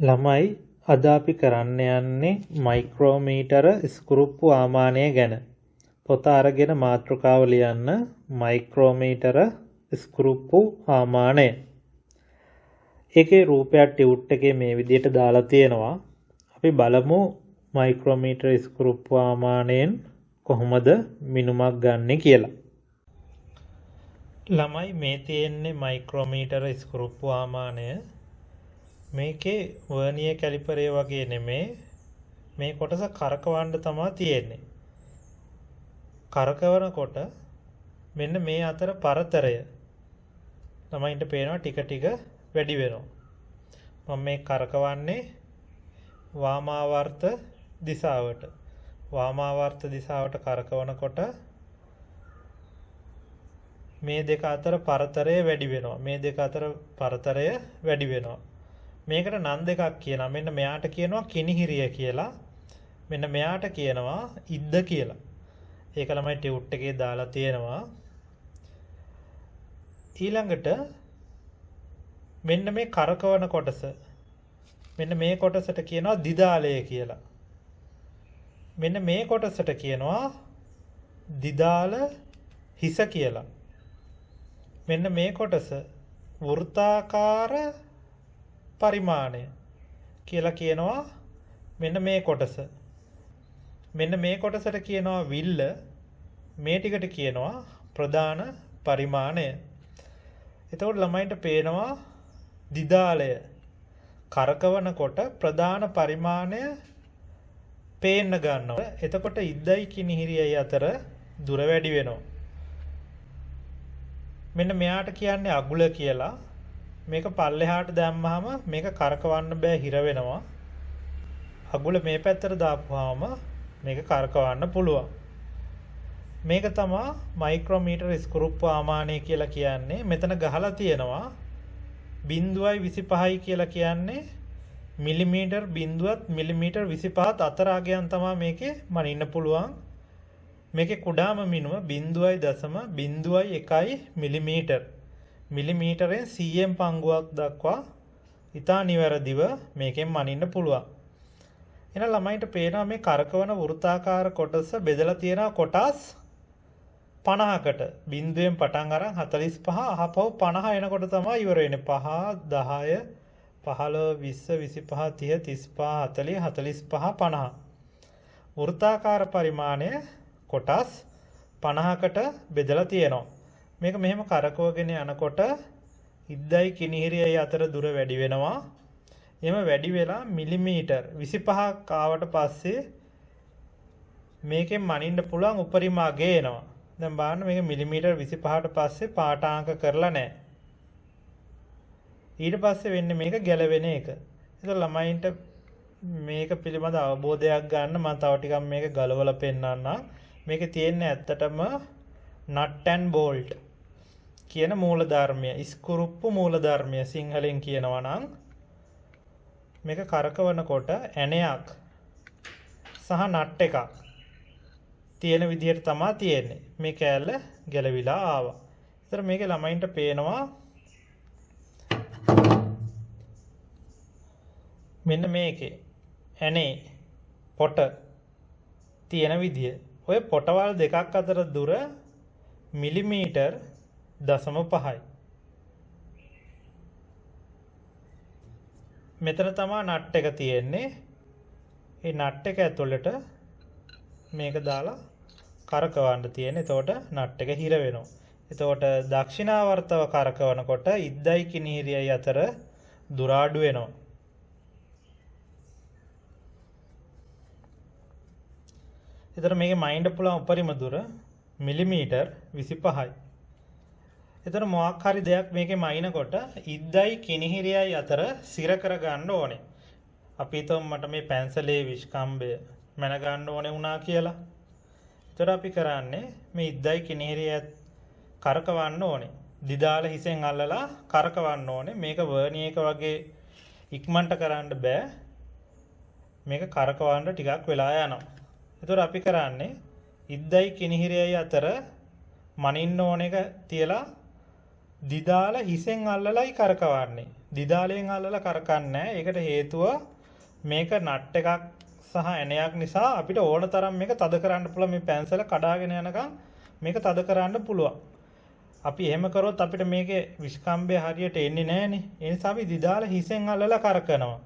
ළමයි අද අපි කරන්න යන්නේ මයික්‍රෝමීටර ස්ක්‍රූප්පු ආමානය ගැන. පොත අරගෙන මාතෘකාව ලියන්න මයික්‍රෝමීටර ස්ක්‍රූප්පු ආමානය. ඒකේ රූපයක් ටියුට් එකේ මේ විදිහට දාලා තියෙනවා. අපි බලමු මයික්‍රෝමීටර ස්ක්‍රූප්පු ආමානයෙන් කොහොමද මිනුමක් ගන්නෙ කියලා. ළමයි මේ තියෙන්නේ මයික්‍රෝමීටර ස්ක්‍රූප්පු ආමානය. මේකේ වර්නියර් කැලිපරේ වගේ නෙමේ මේ කොටස කරකවන්න තමයි තියෙන්නේ. කරකවනකොට මෙන්න මේ අතර පරතරය ළමයින්ට පේනවා ටික ටික වැඩි වෙනවා. මම මේ කරකවන්නේ වාමාවර්ත දිශාවට. වාමාවර්ත දිශාවට කරකවනකොට මේ දෙක අතර පරතරය වැඩි වෙනවා. මේ දෙක අතර පරතරය වැඩි වෙනවා. මේකට නම් දෙකක් කියනවා. මෙන්න මෙයාට කියනවා කිනිහිරිය කියලා. මෙන්න මෙයාට කියනවා ඉද්ද කියලා. ඒක ළමයි ටියුට් එකේ දාලා තියෙනවා. ඊළඟට මෙන්න මේ කරකවන කොටස. මෙන්න මේ කොටසට කියනවා දිදාලය කියලා. මෙන්න මේ කොටසට කියනවා දිදාල හිස කියලා. මෙන්න මේ කොටස වෘත්තාකාර පරිමාණය කියලා කියනවා. මෙන්න මේ කොටස. මෙන්න මේ කොටසට කියනවා විල්ල. මේ ටිකට කියනවා ප්‍රධාන පරිමාණය. එතකොට ළමයින්ට පේනවා දිදාලය කරකවනකොට ප්‍රධාන පරිමාණය පේන්න ගන්නවා. එතකොට ඉද්දයි කිනිහිරියයි අතර දුර වැඩි වෙනවා. මෙන්න මෙයාට කියන්නේ අගුල කියලා. මේක පල්ලෙහාට දැම්මහම මේක කරකවන්න බෑ, හිර වෙනවා. අගුල මේ පැත්තට දාපුවාම මේක කරකවන්න පුළුවන්. මේක තමයි මයික්‍රෝමීටර ස්ක්‍රූප්පු ආමානය කියලා කියන්නේ. මෙතන ගහලා තියෙනවා 0.25යි කියලා කියන්නේ මිලිමීටර් 0ත් මිලිමීටර් 25ත් අතර අගයන් තමයි මේකේ මනින්න පුළුවන්. මේකේ කුඩාම මිනුම 0.01 මිලිමීටර්. මිලිමීටරෙන් 100න් පංගුවක් දක්වා ඉතා නිවැරදිව මේකෙන් මනින්න පුළුවන්. එහෙනම් ළමයින්ට පේනවා මේ කරකවන වෘත්තාකාර කොටස බෙදලා තියෙනවා කොටස් 50කට. බිඳුවෙන් පටන් අරන් 45 අහපව 50 එනකොට තමයි ඉවර වෙන්නේ. 5 10 15 20 25 30 35 40 45 50. වෘත්තාකාර පරිමාණය කොටස් 50කට බෙදලා තියෙනවා. මේක මෙහෙම කරකවගෙන යනකොට ඉද්දයි කිනිහිරියයි අතර දුර වැඩි වෙනවා. එහෙම වැඩි වෙලා මිලිමීටර් 25ක් ආවට පස්සේ මේකෙන් මනින්න පුළුවන් උපරිම අගය එනවා. දැන් බලන්න මේක මිලිමීටර් 25ට පස්සේ පාඨාංක කරලා නැහැ. ඊට පස්සේ වෙන්නේ මේක ගැලවෙන එක. ඒක ළමයින්ට මේක පිළිබඳ අවබෝධයක් ගන්න මම තව ටිකක් මේක ගලවලා පෙන්නන්නම්. මේකේ තියෙන්නේ ඇත්තටම නට් ඇන්ඩ් බෝල්ට් කියන මූලධර්මය, ස්ක්‍රූප්පු මූලධර්මය සිංහලෙන් කියනවා නම් මේක කරකවනකොට ඇණයක් සහ නට් එකක් තියෙන විදිහට තමයි තියෙන්නේ. මේ කෑල්ල ගැලවිලා ආවා. ඒතර මේකේ ළමයින්ට පේනවා මෙන්න මේකේ ඇණේ පොට තියෙන විදිය. ඔය පොටවල් දෙකක් අතර දුර මිලිමීටර් 0.5යි. මෙතන තමයි නට් එක තියෙන්නේ. මේ නට් එක ඇතුළට මේක දාලා කරකවන්න තියෙන්නේ. එතකොට නට් එක හිර වෙනවා. එතකොට දක්ෂිනාවර්තව කරකවනකොට ඉද්දයි කිනිහිරියයි අතර දුර අඩු වෙනවා. එතකොට මේකේ මයින්ඩ් පුළුවන් උපරිම දුර මිලිමීටර් 25යි. එතකොට මොකක් හරි දෙයක් මේකේ මයින්කොට ඉද්දයි කිනිහිරියයි අතර සිර කර ගන්න ඕනේ. අපි හිතමු මට මේ පැන්සලේ විස්කම්බය මැන ගන්න ඕනේ වුණා කියලා. එතකොට අපි කරන්නේ මේ ඉද්දයි කිනිහිරිය කරකවන්න ඕනේ. දිදාල හිසෙන් අල්ලලා කරකවන්න ඕනේ. මේක වර්නියර් එක වගේ ඉක්මනට කරන්න බෑ. මේක කරකවන්න ටිකක් වෙලා යනවා. එතකොට අපි කරන්නේ ඉද්දයි කිනිහිරියයි අතර මනින්න ඕන එක තියලා දිදාල හිසෙන් අල්ලලයි කරකවන්නේ. දිදාලෙන් අල්ලලා කරකන්නේ නැහැ. ඒකට හේතුව මේක නට් එකක් සහ ඇණයක් නිසා අපිට ඕන තරම් මේක තද කරන්න පුළුවන්. මේ පැන්සල කඩාගෙන යනකම් මේක තද කරන්න පුළුවන්. අපි එහෙම කරොත් අපිට මේකේ විස්කම්බය හරියට එන්නේ නැහනේ. ඒ නිසා අපි දිදාල හිසෙන් අල්ලලා කරකනවා.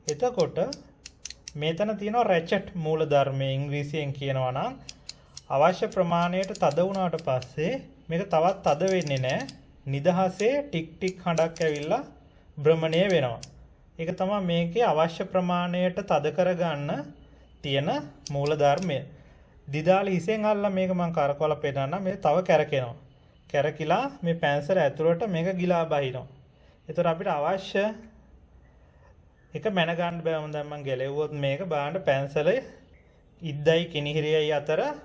එතකොට මෙතන තියෙනවා රැචට් මූලධර්මයේ ඉංග්‍රීසියෙන් කියනවා නම් අවශ්‍ය ප්‍රමාණයට තද වුණාට පස්සේ මේක තවත් තද වෙන්නේ නැහැ. නිදහසේ ටික් ටික් හඬක් ඇවිල්ලා භ්‍රමණය වෙනවා. ඒක තමයි මේකේ අවශ්‍ය ප්‍රමාණයට තද කරගන්න තියෙන මූලධර්මය. දිදාල හිසෙන් අල්ලලා මේක මම කරකවලා පෙන්නන්නම්. මේක තව කැරකෙනවා. කැරකිලා මේ පැන්සල ඇතුළට මේක ගිලා බහිනවා. ඒතර අපිට අවශ්‍ය එක මැන ගන්න බෑ. දැන් මම ගැලෙව්වොත් මේක බලන්න පැන්සලේ ඉද්දයි කිනිහිරියයි අතර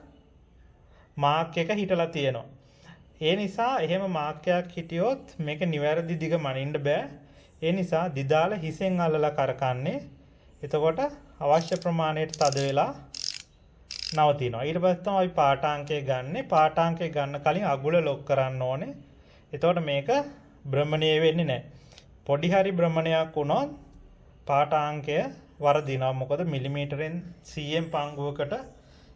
මාක් එක හිටලා තියෙනවා. ඒ නිසා එහෙම මාක් එකක් හිටියොත් මේක නිවැරදි දිග මනින්න බෑ. ඒ නිසා දිදාල හිසෙන් අල්ලලා කරකන්නේ. එතකොට අවශ්‍ය ප්‍රමාණයට තද වෙලා නවතිනවා. ඊට පස්සේ තමයි පාඨාංකය ගන්නෙ. පාඨාංකය ගන්න කලින් අගුල ලොක් කරන්න ඕනේ. එතකොට මේක භ්‍රමණය වෙන්නේ නැහැ. පොඩි හරි භ්‍රමණයක් වුණොත් පාඨාංකය වරදිනවා. මොකද මිලිමීටරෙන් cm පංගුවකට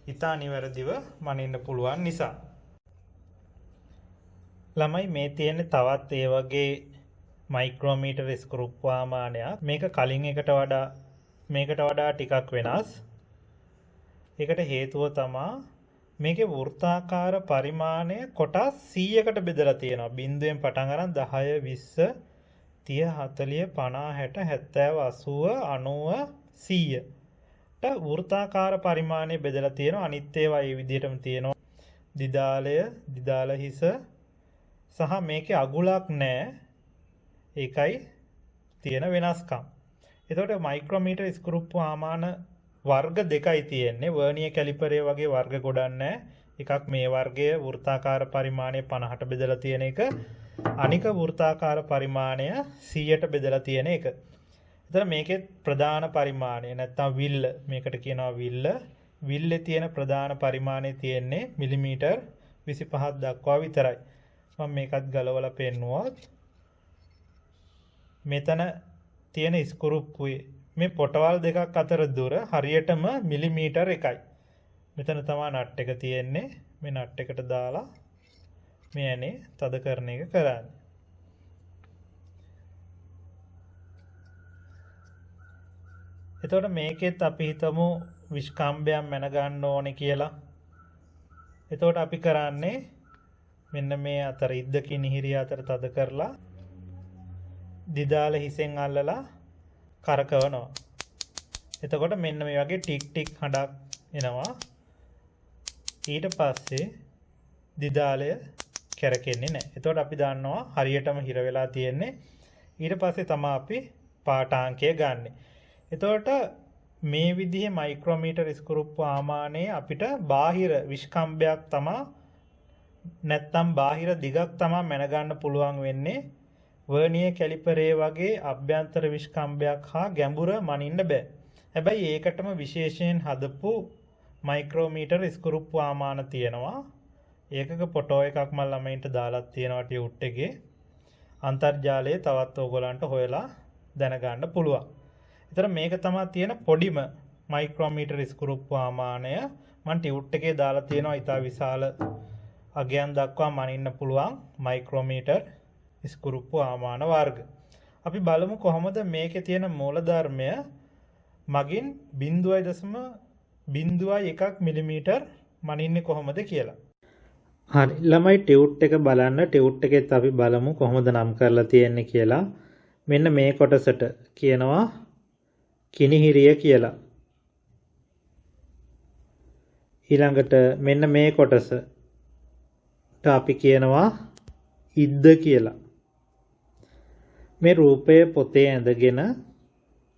ඉතා නිවැරදිව මනින්න පුළුවන් නිසා. ළමයි මේ තියෙන තවත් ඒ වගේ මයික්‍රෝමීටර ස්ක්‍රූ ප්‍රමාණයක්. මේක කලින් එකට වඩා ටිකක් වෙනස්. ඒකට හේතුව තමයි මේකේ වෘත්තාකාර පරිමාණය කොටස් 100කට බෙදලා තියෙනවා. බිංදුවෙන් පටන් අරන් 10 20 30 40 50 60 70 80 100ට වෘත්තාකාර පරිමාණය බෙදලා තියෙනවා. අනිත් ඒවා මේ විදිහටම තියෙනවා. දිදාලය, දිදාල හිස සහ මේකේ අගුලක් නැහැ. ඒකයි තියෙන වෙනස්කම්. එතකොට මයික්‍රෝමීටර ස්ක්‍රූ ප්‍රමාණ වර්ග දෙකයි තියෙන්නේ. වර්නියර් කැලිපරේ වගේ වර්ග ගොඩක් නැහැ. එකක් මේ වර්ගයේ වෘත්තාකාර පරිමාණය 50ට බෙදලා තියෙන එක. අනික වෘත්තාකාර පරිමාණය 100ට බෙදලා තියෙන එක. එතන මේකේ ප්‍රධාන පරිමාණය නැත්නම් විල්ල මේකට කියනවා විල්ල. විල්ලේ තියෙන ප්‍රධාන පරිමාණය තියෙන්නේ මිලිමීටර් 25ක් දක්වා විතරයි. මම මේකත් ගලවලා පෙන්නුවොත් මෙතන තියෙන ස්ක්‍රූප්පුවේ මේ පොටවල් දෙකක් අතර දුර හරියටම මිලිමීටර් 1යි. මෙතන තමයි නට් එක තියෙන්නේ. මේ නට් එකට දාලා මේ ඇනේ තද කරන එක කරන්නේ. එතකොට මේකෙත් අපි හිතමු විස්කම්බයක් මැන ගන්න ඕනේ කියලා. එතකොට අපි කරන්නේ මෙන්න මේ අතර ඉද්ද කිනිහිරිය අතර තද කරලා දිදාල හිසෙන් අල්ලලා කරකවනවා. එතකොට මෙන්න මේ වගේ ටික් ටික් හඬක් එනවා. ඊට පස්සේ දිදාලය කැරකෙන්නේ නැහැ. එතකොට අපි දන්නවා හරියටම හිර වෙලා තියෙන්නේ. ඊට පස්සේ තමයි අපි පාඨාංකය ගන්නෙ. එතකොට මේ විදිහේ මයික්‍රෝමීටර ස්ක්‍රූ ප්‍රමාණයේ අපිට බාහිර විස්කම්බයක් තමයි නැත්තම් බාහිර දිගක් තමයි මැන ගන්න පුළුවන් වෙන්නේ. වර්නියර් කැලිපරේ වගේ අභ්‍යන්තර විස්කම්බයක් හා ගැඹුර මනින්න බෑ. හැබැයි ඒකටම විශේෂයෙන් හදපු මයික්‍රෝමීටර ස්ක්‍රූ ප්‍රමාණ තියෙනවා. ඒකක ෆොටෝ එකක් මම ළමයින්ට දාලා තියෙනවා ටියුට් එකේ. අන්තර්ජාලයේ තවත් ඕගොල්ලන්ට හොයලා දැනගන්න පුළුවන්. ඒතර මේක තමයි තියෙන පොඩිම මයික්‍රෝමීටර ස්ක්‍රූ ප්‍රමාණය. මම ටියුට් එකේ දාලා තියෙනවා ඉතා විශාල අගයන් දක්වා මනින්න පුළුවන් මයික්‍රෝමීටර් ස්ක්‍රූ ප්‍රමාණ වර්ග. අපි බලමු කොහොමද මේකේ තියෙන මූලධර්මය මගින් 0.01 මිලිමීටර් මනින්නේ කොහොමද කියලා. හරි ළමයි ටියුට් එක බලන්න. ටියුට් එකෙත් අපි බලමු කොහොමද නම් කරලා තියෙන්නේ කියලා. මෙන්න මේ කොටසට කියනවා කිනිහිරිය කියලා. ඊළඟට මෙන්න මේ කොටසට අපි කියනවා ඉද්ද කියලා. මේ රූපය පොතේ ඇඳගෙන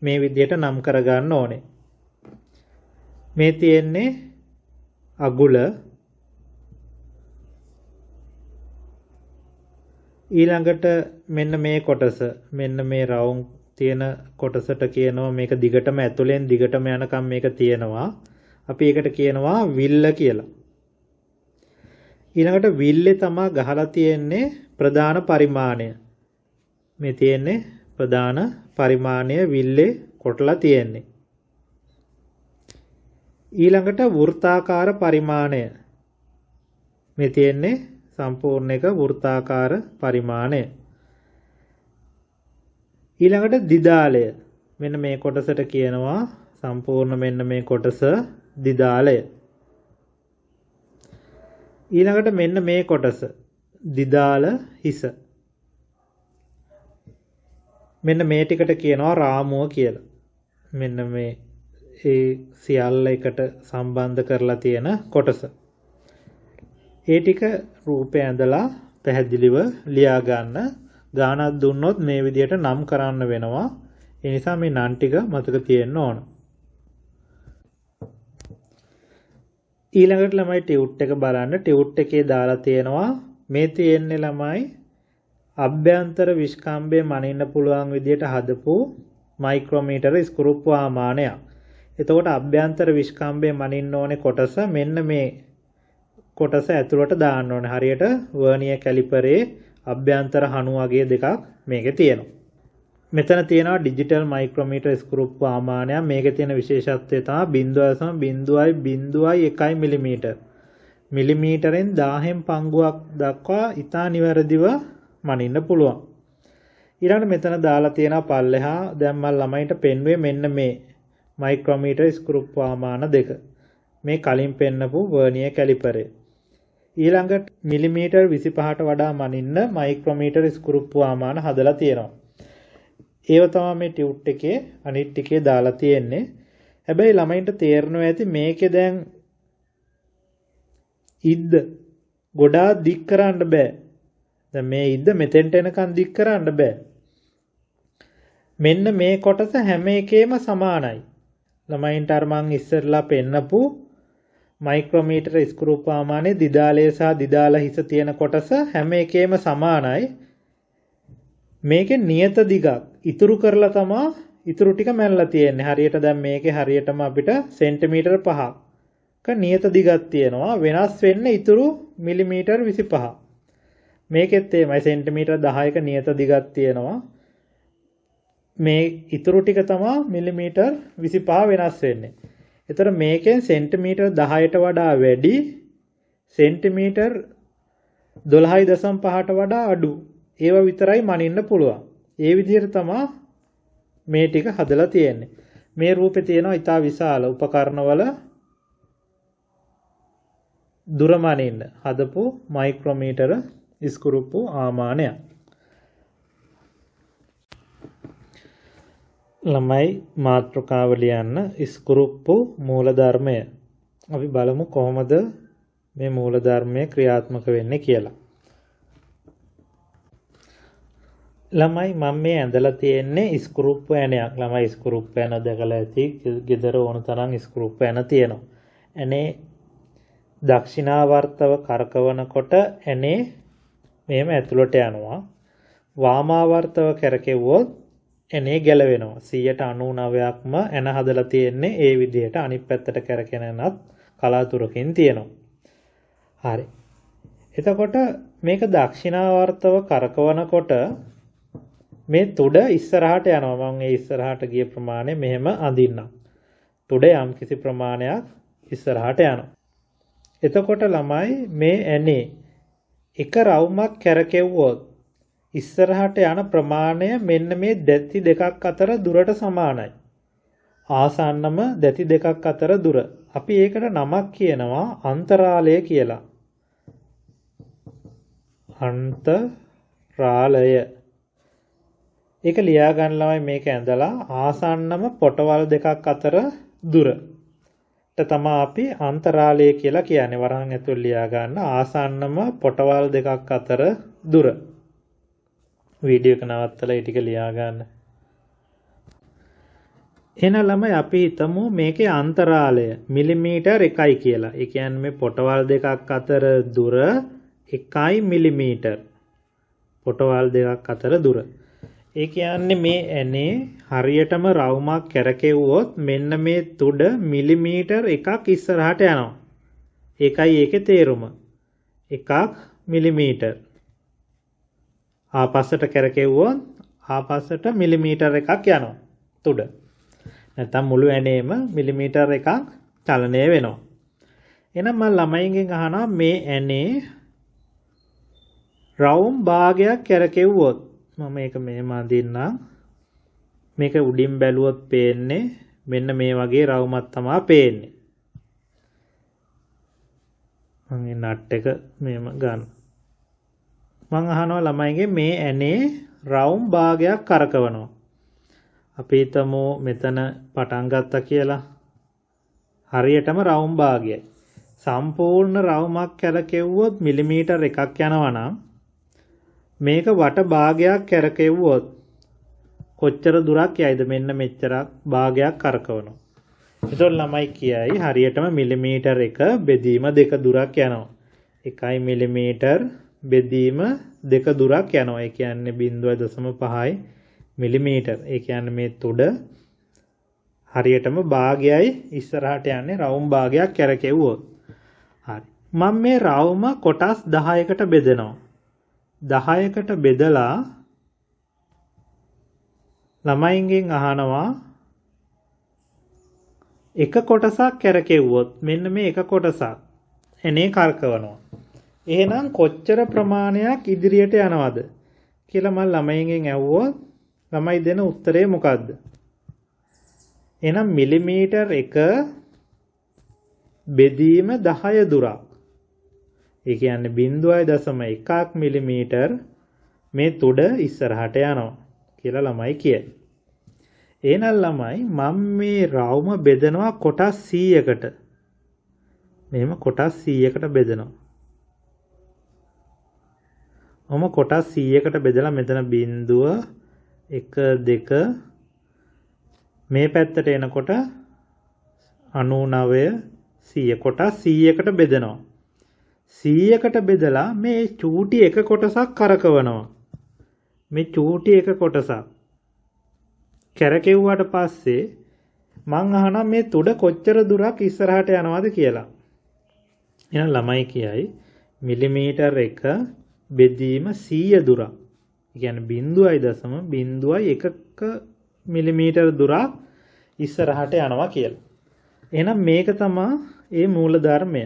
මේ විදිහට නම් කරගන්න ඕනේ. මේ තියෙන්නේ අගුල. ඊළඟට මෙන්න මේ කොටස මෙන්න මේ රවුම් තියෙන කොටසට කියනවා මේක දිගටම ඇතුලෙන් දිගටම යනකම් මේක තියෙනවා. අපි ඒකට කියනවා විල්ල කියලා. ඊළඟට විල්ලේ තමයි ගහලා තියෙන්නේ ප්‍රධාන පරිමාණය. මේ තියෙන්නේ ප්‍රධාන පරිමාණය විල්ලේ කොටලා තියෙන්නේ. ඊළඟට වෘත්තාකාර පරිමාණය. මේ තියෙන්නේ සම්පූර්ණ එක වෘත්තාකාර පරිමාණය. ඊළඟට දිදාලය. මෙන්න මේ කොටසට කියනවා සම්පූර්ණ මෙන්න මේ කොටස දිදාලය. ඊළඟට මෙන්න මේ කොටස දිදාල හිස. මෙන්න මේ ටිකට කියනවා රාමුව කියලා. මෙන්න මේ ඒ සියල්ල එකට සම්බන්ධ කරලා තියෙන කොටස. ඒ ටික රූපය ඇඳලා පැහැදිලිව ලියා ගන්න. ගානක් දුන්නොත් මේ විදිහට නම් කරන්න වෙනවා. ඒ නිසා මේ නම් ටික මතක තියෙන්න ඕන. ඊළඟට ළමයි ටියුට් එක බලන්න. ටියුට් එකේ දාලා තියෙනවා මේ තියෙන්නේ ළමයි අභ්‍යන්තර විස්කම්භය මනින්න පුළුවන් විදිහට හදපු මයික්‍රෝමීටර ස්ක්‍රූප්පු ආමානයක්. එතකොට අභ්‍යන්තර විස්කම්භය මනින්න ඕනේ කොටස මෙන්න මේ කොටස ඇතුළට දාන්න ඕනේ. හරියට වර්නියර් කැලිපරේ අභ්‍යන්තර හණු වගේ දෙකක් මේකේ තියෙනවා. මෙතන තියෙනවා ඩිජිටල් මයික්‍රෝමීටර ස්ක්‍රූප්පු ආමානයක්. මේකේ තියෙන විශේෂත්වය තමයි 0.0.1 මිලිමීටර. මිලිමීටරෙන් 1000න් පංගුවක් දක්වා ඉතා නිවැරදිව මනින්න පුළුවන්. ඊළඟට මෙතන දාලා තියෙනවා පල්ලෙහා දැන් මම ළමයින්ට පෙන්වුවේ මෙන්න මේ මයික්‍රෝමීටර ස්ක්‍රූප්පු ආමාන දෙක. මේ කලින් පෙන්නපු වර්නියර් කැලිපරේ. ඊළඟට මිලිමීටර් 25ට වඩා මනින්න මයික්‍රෝමීටර ස්ක්‍රූප්පු ආමාන හදලා තියෙනවා. ඒව තමයි මේ ටියුට් එකේ අනිත් ටිකේ දාලා තියෙන්නේ. හැබැයි ළමයින්ට තේරෙනවා ඇති මේකේ දැන් ඉද්ද ගොඩාක් දික් කරන්න බෑ. දැන් මේ ඉද්ද මෙතෙන්ට එනකන් දික් කරන්න බෑ. මෙන්න මේ කොටස හැම එකේම සමානයි. ළමයින්ට අර මං ඉස්සරලා පෙන්නපු මයික්‍රෝමීටර ස්ක්‍රූප්පු ආමානයේ දිදාලය සහ දිදාල හිස තියෙන කොටස හැම එකේම සමානයි. මේකේ නියත දිගක් ඉතුරු කරලා තමයි ඉතුරු ටික මැනලා තියෙන්නේ. හරියට දැන් මේකේ හරියටම අපිට සෙන්ටිමීටර 5ක නියත දිගක් තියෙනවා. වෙනස් වෙන්නේ ඉතුරු මිලිමීටර 25. මේකෙත් එමය සෙන්ටිමීටර 10ක නියත දිගක් තියෙනවා. මේ ඉතුරු ටික තමයි මිලිමීටර 25 වෙනස් වෙන්නේ. ඒතර මේකෙන් සෙන්ටිමීටර 10ට වඩා වැඩි සෙන්ටිමීටර 12.5ට වඩා අඩු ඒවා විතරයි මනින්න පුළුවන්. ඒ විදිහට තමයි මේ ටික හදලා තියෙන්නේ. මේ රූපේ තියෙනවා ඉතා විශාල උපකරණවල දුර මනින්න හදපු මයික්‍රෝමීටර ස්ක්‍රූප්පු ආමානයක්. ළමයි මාතෘකාව ලියන්න ස්ක්‍රූප්පු මූලධර්මය. අපි බලමු කොහොමද මේ මූලධර්මය ක්‍රියාත්මක වෙන්නේ කියලා. ළමයි මම මේ ඇඳලා තියෙන්නේ ස්ක්‍රූප්පු ඇණයක්. ළමයි ස්ක්‍රූප්පු ඇණ දැකලා ඇති. ගෙදර ඕන තරම් ස්ක්‍රූප්පු ඇණ තියෙනවා. ඇනේ දක්ෂිනාවර්තව කරකවනකොට ඇනේ මෙහෙම ඇතුළට යනවා. වාමාවර්තව කරකෙවුවොත් ඇනේ ගැලවෙනවා. 99%ක්ම ඇන හදලා තියෙන්නේ ඒ විදිහට. අනිත් පැත්තට කරකිනනත් කලාතුරකින් තියෙනවා. හරි. එතකොට මේක දක්ෂිනාවර්තව කරකවනකොට මේ තුඩ ඉස්සරහට යනවා. මම ඒ ඉස්සරහට ගිය ප්‍රමාණය මෙහෙම අඳින්නම්. තුඩ යම් කිසි ප්‍රමාණයක් ඉස්සරහට යනවා. එතකොට ළමයි මේ ඇනේ එක රවුමක් කැරකෙව්වොත් ඉස්සරහට යන ප්‍රමාණය මෙන්න මේ දැති දෙකක් අතර දුරට සමානයි. ආසන්නම දැති දෙකක් අතර දුර. අපි ඒකට නමක් කියනවා අන්තරාලය කියලා. අන්තරාලය. ඒක ලියා ගන්න ළමයි මේක ඇඳලා ආසන්නම පොටවල් දෙකක් අතර දුරට තමයි අපි අන්තරාලය කියලා කියන්නේ. වරහන් ඇතුළේ ලියා ගන්න ආසන්නම පොටවල් දෙකක් අතර දුර. වීඩියෝ එක නවත්තලා ඒ ටික ලියා ගන්න. එහෙනම් ළමයි අපි හිතමු මේකේ අන්තරාලය මිලිමීටර් 1යි කියලා. ඒ කියන්නේ මේ පොටවල් දෙකක් අතර දුර 1 මිලිමීටර්. පොටවල් දෙකක් අතර දුර. ඒ කියන්නේ මේ ඇනේ හරියටම රවුමක් කැරකෙව්වොත් මෙන්න මේ තුඩ මිලිමීටර් 1ක් ඉස්සරහට යනවා. ඒකයි ඒකේ තේරුම. 1 මිලිමීටර්. ආපස්සට කැරකෙව්වොත් ආපස්සට මිලිමීටර් එකක් යනවා තුඩ. නැත්නම් මුළු ඇණේම මිලිමීටර් එකක් චලනය වෙනවා. එහෙනම් මම ළමයින්ගෙන් අහනවා මේ ඇනේ රවුම් භාගයක් කරකෙව්වොත් මම මේක මෙහෙම අඳින්නම්. මේක උඩින් බැලුවොත් පේන්නේ මෙන්න මේ වගේ රවුමක් තමයි පේන්නේ. මම මේ නට් එක මෙහෙම ගන්න. මම අහනවා ළමයින්ගෙන් මේ ඇනේ රවුම් භාගයක් කරකවනවා. අපි හිතමු මෙතන පටන් ගත්තා කියලා. හරියටම රවුම් භාගයයි. සම්පූර්ණ රවුමක් කරකෙව්වොත් මිලිමීටර් එකක් යනවා නම් මේක වට භාගයක් කරකෙව්වොත් කොච්චර දුරක් යයිද? මෙන්න මෙච්චරක් භාගයක් කරකවනවා. එතකොට ළමයි කියයි හරියටම මිලිමීටර් එක බෙදීම 2 දුරක් යනවා. 1 මිලිමීටර් බෙදීම 2 දුරක් යනවා. ඒ කියන්නේ 0.5යි මිලිමීටර්. ඒ කියන්නේ මේ තුඩ හරියටම භාගයයි ඉස්සරහට යන්නේ රවුම් භාගයක් කරකෙව්වොත්. හරි. මම මේ රවුම කොටස් 10කට බෙදනවා. 10කට බෙදලා ළමයින්ගෙන් අහනවා එක කොටසක් කරකෙව්වොත් මෙන්න මේ එක කොටසක් එනේ කරකවනවා. එහෙනම් කොච්චර ප්‍රමාණයක් ඉදිරියට යනවද කියලා මම ළමයින්ගෙන් ඇහුවොත් ළමයි දෙන උත්තරේ මොකද්ද? එහෙනම් මිලිමීටර් 1 බෙදීම 10 දුරක්. ඒ කියන්නේ 0.1ක් මිලිමීටර් මේ තුඩ ඉස්සරහට යනවා කියලා ළමයි කියයි. එහෙනම් ළමයි මම මේ රවුම බෙදනවා කොටස් 100කට. මෙහෙම කොටස් 100කට බෙදනවා. ඔම කොටස් 100කට බෙදලා මෙතන 0 1 2 මේ පැත්තට එනකොට 99 100 කොටස් 100කට බෙදනවා. 100කට බෙදලා මේ චූටි එක කොටසක් කරකවනවා. මේ චූටි එක කොටසක් කරකෙව්වට පස්සේ මං අහනවා මේ තුඩ කොච්චර දුරක් ඉස්සරහට යනවද කියලා. එහෙනම් ළමයි කියයි මිලිමීටර් 1 බෙදීම 100 දුරක්. ඒ කියන්නේ 0.01 මිලිමීටර් දුරක් ඉස්සරහට යනවා කියලා. එහෙනම් මේක තමයි ඒ මූල ධර්මය.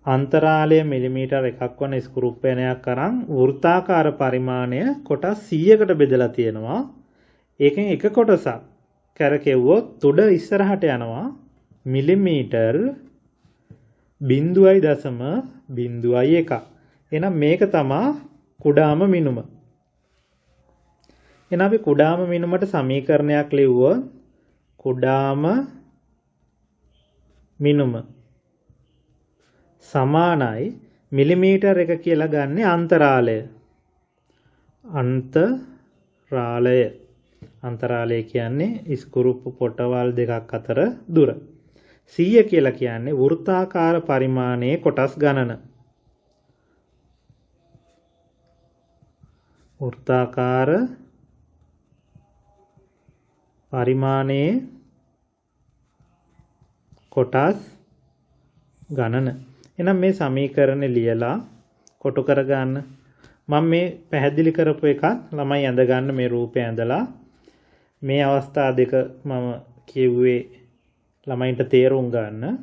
අන්තරාලය මිලිමීටර් 1ක් වන ස්ක්‍රූප්පයනයක් අරන් වෘත්තාකාර පරිමාණය කොටස් 100කට බෙදලා තියෙනවා. ඒකෙන් එක කොටසක් කරකෙව්වොත් තුඩ ඉස්සරහට යනවා මිලිමීටර් 0.01. එහෙනම් මේක තමයි කුඩාම මිනුම. එහෙනම් අපි කුඩාම මිනුමට සමීකරණයක් ලිව්වොත් කුඩාම මිනුම සමානයි මිලිමීටර් 1 කියලා ගන්නේ අන්තරාලය. අන්තරාලය කියන්නේ ස්ක්‍රූප් පොටවල් දෙකක් අතර දුර. 100 කියලා කියන්නේ වෘත්තාකාර පරිමාණයේ කොටස් ගණන. වෘත්තාකාර පරිමාණයේ කොටස් ගණන. එහෙනම් මේ සමීකරණය ලියලා කොටු කරගන්න. මම මේ පැහැදිලි කරපු එකත් ළමයි ඇඳ ගන්න මේ රූපය ඇඳලා මේ අවස්ථා දෙක මම කියුවේ ළමයින්ට තේරුම් ගන්න.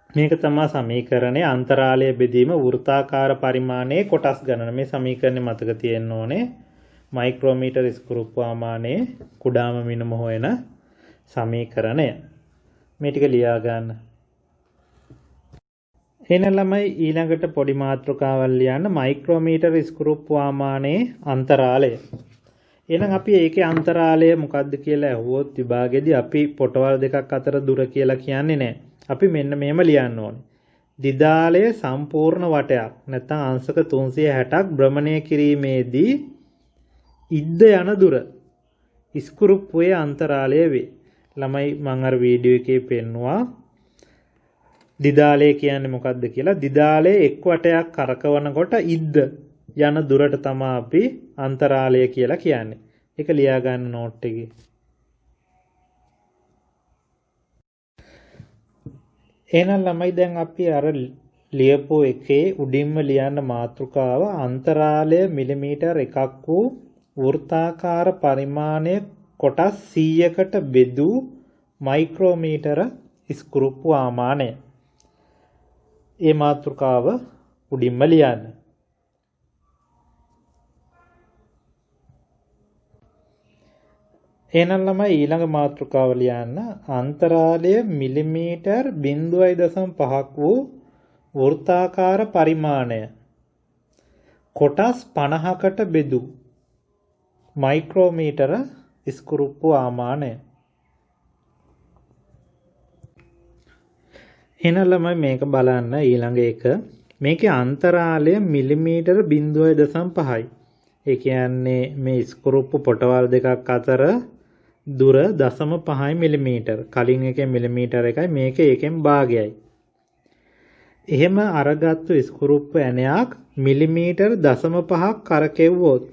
මේක තමයි සමීකරණයේ අන්තරාලය බෙදීම වෘත්තාකාර පරිමාණයේ කොටස් ගණන. මේ සමීකරණය මතක තියෙන්න ඕනේ. මයික්‍රෝමීටර් ස්ක්‍රූප්වාමානයේ කුඩාම මිනුම හොයන සමීකරණය. මේ ටික ලියා ගන්න. එන ළමයි ඊළඟට පොඩි මාතෘකාවක් ලියන්න මයික්‍රෝමීටර් ස්ක්‍රූප්වාමානයේ අන්තරාලය. එහෙනම් අපි ඒකේ අන්තරාලය මොකක්ද කියලා අහුවොත් විභාගෙදී අපි පොටවල් දෙකක් අතර දුර කියලා කියන්නේ නැහැ. අපි මෙන්න මෙහෙම ලියන්න ඕනේ. දිදාලය සම්පූර්ණ වටයක් නැත්නම් අංශක 360ක් භ්‍රමණය කිරීමේදී ඉද්ද යන දුර ස්ක්‍රූප්වේ අන්තරාලය වේ. ළමයි මම අර වීඩියෝ එකේ පෙන්නුවා දිදාලය කියන්නේ මොකක්ද කියලා. දිදාලය එක් වටයක් කරකවනකොට ඉද්ද යන දුරට තමයි අපි අන්තරාලය කියලා කියන්නේ. ඒක ලියා ගන්න නෝට් එකේ. එහෙනම් ළමයි දැන් අපි අර ලියපු එකේ උඩින්ම ලියන්න මාතෘකාව අන්තරාලය මිලිමීටර් 1ක් වූ වෘත්තාකාර පරිමාණය කොටස් 100කට බෙදූ මයික්‍රෝමීටර ස්ක්‍රූප්පු ආමානය. ඒ මාතෘකාව උඩින්ම ලියන්න. එහෙනම් ළමයි ඊළඟ මාතෘකාව ලියන්න අන්තරාලය මිලිමීටර් 0.5ක් වූ වෘත්තාකාර පරිමාණය කොටස් 50කට බෙදූ මයික්‍රෝමීටර ස්ක්‍රූප්පු ආමානය. එහෙනම් ළමයි මේක බලන්න ඊළඟ එක. මේකේ අන්තරාලය මිලිමීටර 0.5යි. ඒ කියන්නේ මේ ස්ක්‍රූප්පු පොටවල් දෙකක් අතර දුර 0.5 මිලිමීටර. කලින් එකේ මිලිමීටර එකයි මේකේ එකෙන් භාගයයි. එහෙම අරගත්තු ස්ක්‍රූප්පු ඇණයක් මිලිමීටර 0.5ක් කරකෙව්වොත්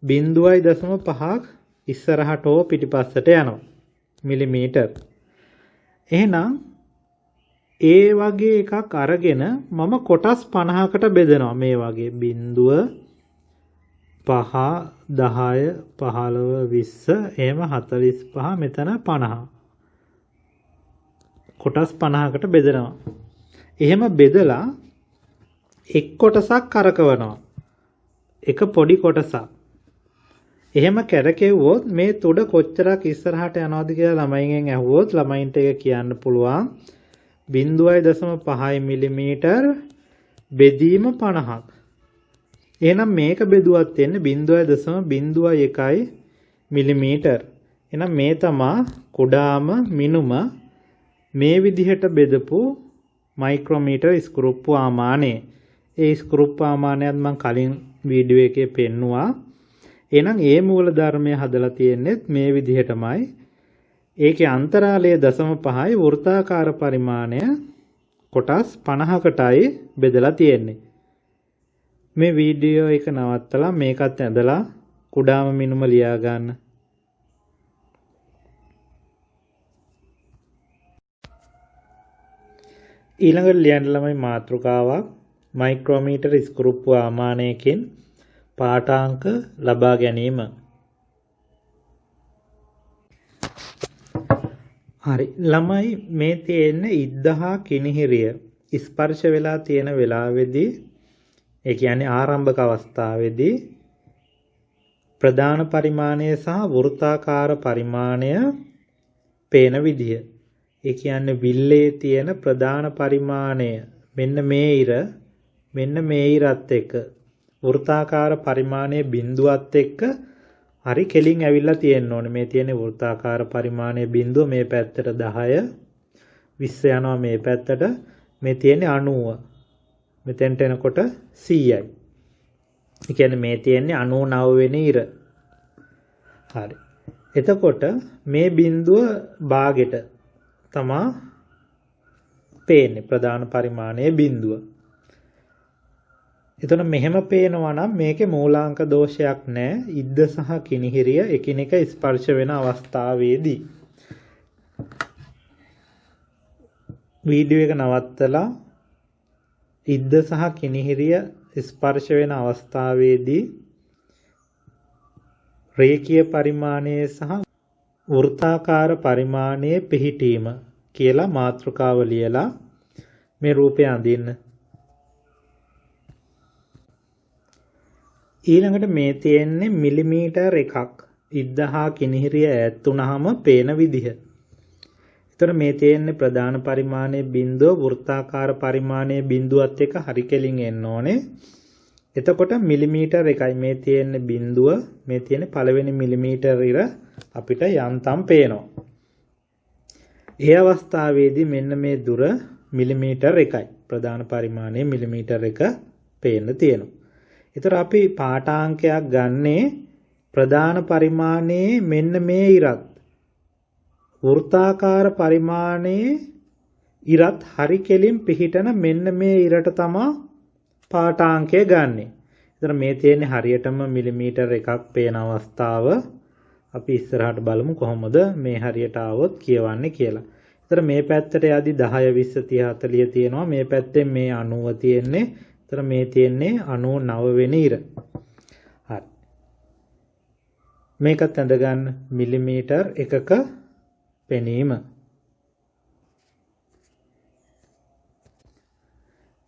0.5ක් ඉස්සරහට හෝ පිටිපස්සට යනවා මිලිමීටර. එහෙනම් ඒ වගේ එකක් අරගෙන මම කොටස් 50කට බෙදනවා මේ වගේ 0 5 10 15 20 එහෙම 45 මෙතන 50 කොටස් 50කට බෙදනවා. එහෙම බෙදලා එක් කොටසක් කරකවනවා. එක පොඩි කොටසක්. එහෙම කරකෙව්වොත් මේ තුඩ කොච්චරක් ඉස්සරහට යනවද කියලා ළමයින්ගෙන් අහුවොත් ළමයින්ට ඒක කියන්න පුළුවන් 0.5 මිලිමීටර් බෙදීම 50ක්. එහෙනම් මේක බෙදුවත් වෙන්නේ 0.01 මිලිමීටර්. එහෙනම් මේ තමා කුඩාම මිනුම මේ විදිහට බෙදපු මයික්‍රෝමීටර් ස්ක්‍රූප්පු ආමානය. ඒ ස්ක්‍රූප්පු ආමානයත් මම කලින් වීඩියෝ එකේ පෙන්නුවා. එහෙනම් ඒ මූල ධර්මය හදලා තියෙන්නේ මේ විදිහටමයි. ඒකේ අන්තරාලය 0.5යි වෘත්තාකාර පරිමාණය කොටස් 50කටයි බෙදලා තියෙන්නේ. මේ වීඩියෝ එක නවත්තලා මේකත් ඇදලා කුඩාම මිනුම ලියා ගන්න. ඊළඟට ලියන්න ළමයි මාතෘකාවක් මයික්‍රෝමීටර් ස්ක්‍රූප්පු ආමානයකින් පාඨාංක ලබා ගැනීම. හරි ළමයි මේ තියෙන ඉද්දහා කිනිහිරිය ස්පර්ශ වෙලා තියෙන වෙලාවේදී ඒ කියන්නේ ආරම්භක අවස්ථාවේදී ප්‍රධාන පරිමාණය සහ වෘත්තාකාර පරිමාණය පේන විදිය. ඒ කියන්නේ විල්ලේ තියෙන ප්‍රධාන පරිමාණය මෙන්න මේ ඉර මෙන්න මේ ඉරත් එක්ක වෘත්තාකාර පරිමාණයේ බිඳුවත් එක්ක හරි කෙලින් ඇවිල්ලා තියෙන්න ඕනේ. මේ තියෙන වෘත්තාකාර පරිමාණයේ බිඳුව මේ පැත්තට 10 20 යනවා මේ පැත්තට. මේ තියෙන්නේ 90. මෙතෙන්ට එනකොට 100යි. ඒ කියන්නේ මේ තියෙන්නේ 99 වෙනි ඉර. හරි. එතකොට මේ බිඳුව භාගෙට තමා පේන්නේ ප්‍රධාන පරිමාණයේ බිඳුව. එතන මෙහෙම පේනවා නම් මේකේ මූලාංක දෝෂයක් නැහැ. ඉද්ද සහ කිනිහිරිය එකිනෙක ස්පර්ශ වෙන අවස්ථාවේදී වීඩියෝ එක නවත්තලා ඉද්ද සහ කිනිහිරිය ස්පර්ශ වෙන අවස්ථාවේදී රේඛීය පරිමාණයේ සහ වෘත්තාකාර පරිමාණයේ පිහිටීම කියලා මාතෘකාව ලියලා මේ රූපය අඳින්න. ඊළඟට මේ තියෙන්නේ මිලිමීටර් 1ක් ඉද්දහා කිනිහිරිය ඈත් වුනහම පේන විදිහ. එතකොට මේ තියෙන්නේ ප්‍රධාන පරිමාණයේ බිඳුව වෘත්තාකාර පරිමාණයේ බිඳුවත් එක්ක හරි කෙලින් එන්න ඕනේ. එතකොට මිලිමීටර් 1යි මේ තියෙන්නේ බිඳුව මේ තියෙන්නේ පළවෙනි මිලිමීටර් ඉර අපිට යන්තම් පේනවා. ඒ අවස්ථාවේදී මෙන්න මේ දුර මිලිමීටර් 1යි. ප්‍රධාන පරිමාණයේ මිලිමීටර් 1 පේන්න තියෙනවා. ඒතර අපි පාඨාංකයක් ගන්නේ ප්‍රධාන පරිමාණයේ මෙන්න මේ ඉරත් වෘත්තාකාර පරිමාණයේ ඉරත් හරි කෙලින් පිහිටන මෙන්න මේ ඉරට තමයි පාඨාංකය ගන්නෙ. ඒතර මේ තියෙන්නේ හරියටම මිලිමීටර් 1ක් පේන අවස්ථාව. අපි ඉස්සරහට බලමු කොහොමද මේ හරියට ආවොත් කියවන්නේ කියලා. ඒතර මේ පැත්තට යද්දි 10 20 30 40 තියෙනවා. මේ පැත්තෙන් මේ 90 තියෙන්නේ. ඒතර මේ තියෙන්නේ 99 වෙනි ඉර. හරි. මේකත් ඇඳ ගන්න මිලිමීටර් එකක පෙනීම.